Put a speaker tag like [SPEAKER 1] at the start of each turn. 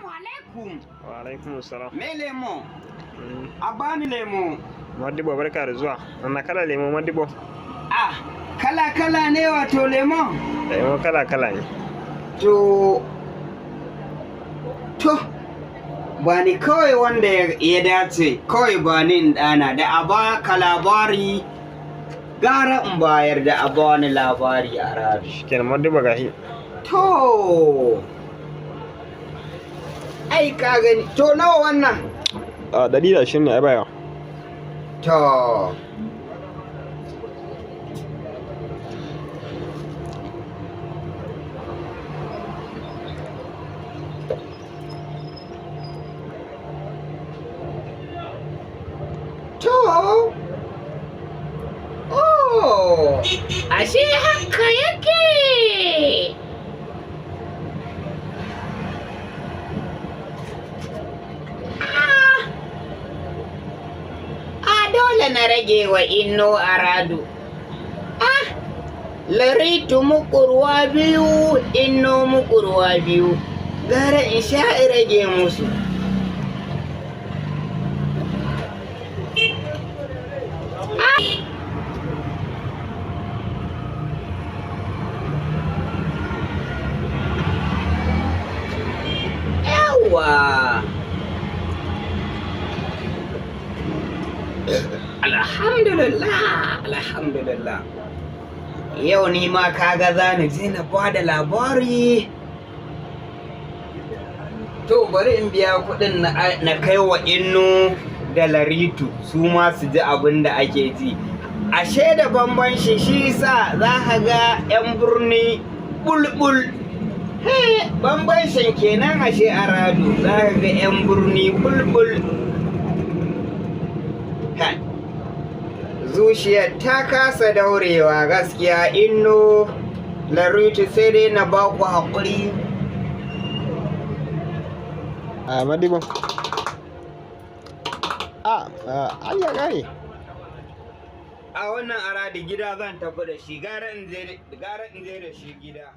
[SPEAKER 1] Assalamu alaikum.
[SPEAKER 2] Wa alaikum salam.
[SPEAKER 1] Me lemo? A bani lemo.
[SPEAKER 2] Madibo barka da zuwa. Wannan kala lemo Madibo?
[SPEAKER 1] Ah, kala ne wato lemo?
[SPEAKER 2] Lemo kala ne.
[SPEAKER 1] To ba ni kawai wanda ya dace, kawai ba ni in ɗana da a ba ka labari gara in bayar da a bani labari a rabi.
[SPEAKER 2] Kenan Madibo gahi.
[SPEAKER 1] To, ai ka gani, to nawa wannan?
[SPEAKER 2] A 120 ne ai baya.
[SPEAKER 1] To, oh, ashe haka yake. Dole na rage wa inno aradu. Laritu mukurwa biyu, inno mukurwa biyu. Gara in sha rage musu. Yawa. Alhamdulillah. Yau ni ma kaga za ni je na bada labari. To bari in biya kuɗin na kai wa inno da laritu su ma su ji abin da ake ji. Ashe da bambanci shi sa za ka ga 'yan birni bulbul. Bambancin kenan ashe a rado za ka ga 'yan birni bulbul. Zuciyar ta kasa daurewa gaskiya inno laritu sai dai na ba ku haƙuri.
[SPEAKER 2] A Madibo. An ya gane.
[SPEAKER 1] A wannan aradi gida zan tafi da shi gara in je da shi gida.